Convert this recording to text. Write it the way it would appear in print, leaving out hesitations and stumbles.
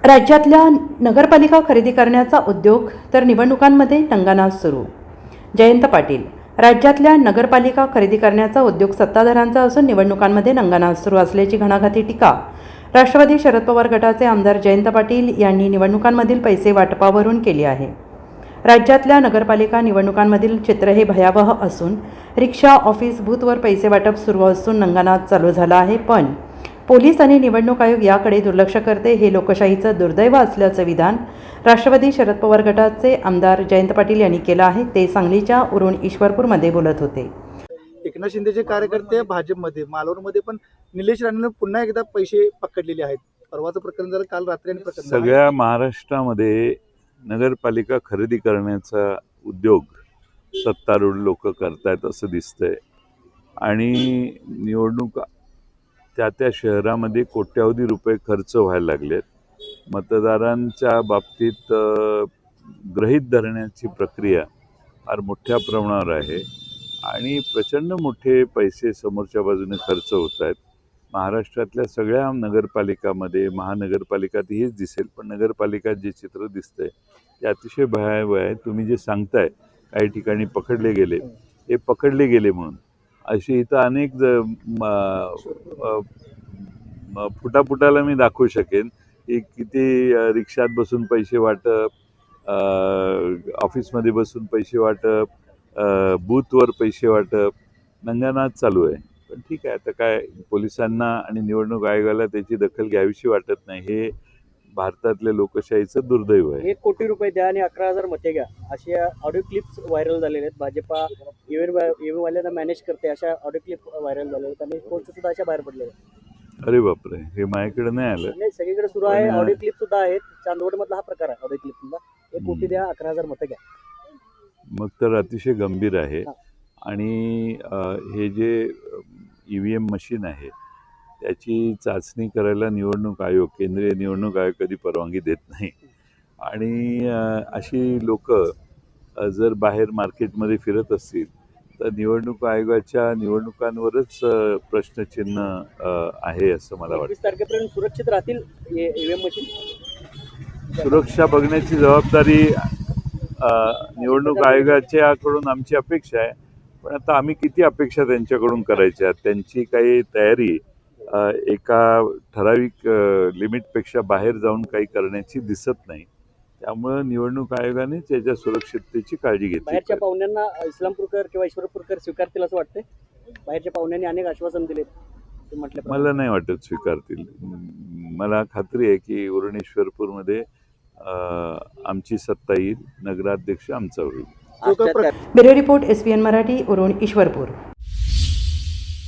राज्यातल्या नगरपालिका खरेदी करण्याचा उद्योग तर निवडणुकांमध्ये टंगनाच सुरू. जयंत पाटील. राज्यातल्या नगरपालिका खरेदी करण्याचा उद्योग सत्ताधाऱ्यांचा असून निवडणुकांमध्ये टंगनाच सुरू असल्याची घणाघाती टीका राष्ट्रवादी शरद पवार गटाचे आमदार जयंत पाटील यांनी निवडणुकांमधील पैसे वाटपावरून केली आहे. राज्यातल्या नगरपालिका निवडणुकांमधील चित्र हे भयावह असून रिक्षा, ऑफिस, बूथवर पैसे वाटप सुरू असून टंगनाच चालू झाला आहे. पण पोलीस आणि निवडणूक आयोग याकडे दुर्लक्ष करते, हे लोकशाहीचं दुर्दैव असल्याचं विधान राष्ट्रवादी शरद पवार गटाचे आमदार जयंत पाटील यांनी केलं आहे. ते सांगलीच्या उरण ईश्वरपूरमध्ये बोलत होते. एकनाथ शिंदेचे कार्यकर्ते भाजपमध्ये, मालवणमध्ये पण निलेश राणेंना पुन्हा एकदा पैसे पकडलेले आहेत. परवाचं प्रकरण झालं, काल रात्री आणि प्रकरण सगळ्या महाराष्ट्रामध्ये नगरपालिका खरेदी करण्याचा उद्योग सत्तारूढ लोक करतायत असं दिसतंय. आणि निवडणूक त्या शहरामध्ये कोट्यावधी रुपये खर्च व्हायला लागलेत. मतदारांच्या बाबतीत गृहीत धरण्याची प्रक्रिया फार मोठ्या प्रमाणावर आहे आणि प्रचंड मोठे पैसे समोरच्या बाजूने खर्च होत आहेत. महाराष्ट्रातल्या सगळ्या नगरपालिकामध्ये, महानगरपालिकात हेच दिसेल, पण नगरपालिकात जे चित्र दिसतंय ते अतिशय भयावह आहे. तुम्ही जे सांगताय काही ठिकाणी पकडले गेले, हे पकडले गेले म्हणून अशी इथं अनेक फुटाफुटाला मी दाखवू शकेन की किती रिक्षात बसून पैसे वाटप, ऑफिसमध्ये बसून पैसे वाटप, बूथवर पैसे वाटप टंगनाच चालू आहे. पण ठीक आहे, आता काय पोलिसांना आणि निवडणूक आयोगाला त्याची दखल घ्यावीशी वाटत नाही. हे भारतातल्या लोकशाहीचं दुर्दैव आहे. 1 कोटी रुपये द्या आणि 11,000 मते घ्या, अशा ऑडिओ क्लिप्स व्हायरल झालेले आहेत. भाजपा ईव्हीएम वाल्यांना मॅनेज करते अशा ऑडिओ क्लिप व्हायरल झालेल्या आहेत आणि पोस्ट सुद्धा अशा बाहेर पडलेल्या आहेत. अरे बापरे, हे माझ्याकडे नाही आलं. नाही, सगळीकडे सुरू आहे. ऑडिओ क्लिप सुद्धा आहेत. चांदवड मधला हा प्रकार आहे. ऑडिओ क्लिप सुद्धा 1 कोटी द्या, 11,000 मते घ्या. मग तर अतिशय गंभीर आहे. आणि हे जे EVM मशीन आहे त्याची चाचणी करायला निवडणूक आयोग, केंद्रीय निवडणूक आयोग कधी परवानगी देत नाही. आणि अशी लोक जर बाहेर मार्केटमध्ये फिरत असतील तर निवडणूक आयोगाच्या निवडणुकांवरच प्रश्नचिन्ह आहे असं मला वाटतं. 21 तारखेपर्यंत सुरक्षित राहतील EVM मशीन? सुरक्षा बघण्याची जबाबदारी निवडणूक आयोगाच्याकडून आमची अपेक्षा आहे. पण आता आम्ही किती अपेक्षा त्यांच्याकडून करायच्या? त्यांची काही तयारी एका ठराविक लिमिटपेक्षा बाहेर जाऊन काही करण्याची दिसत नाही. त्यामुळं निवडणूक आयोगाने त्याच्या सुरक्षिततेची काळजी घेतली. बाहेरच्या पाहुण्यांना इस्लामपूरकर किंवा ईश्वरपूरकर स्वीकारतील असं वाटतंय? बाहेरच्या पाहुण्यांनी अनेक आश्वासन दिले, मला नाही वाटत स्वीकारतील. मला खात्री आहे की उरण ईश्वरपूरमध्ये आमची सत्ता येईल, नगराध्यक्ष आमचा होईल. Bureau report SPN Marathi, Uran Ishwarpur.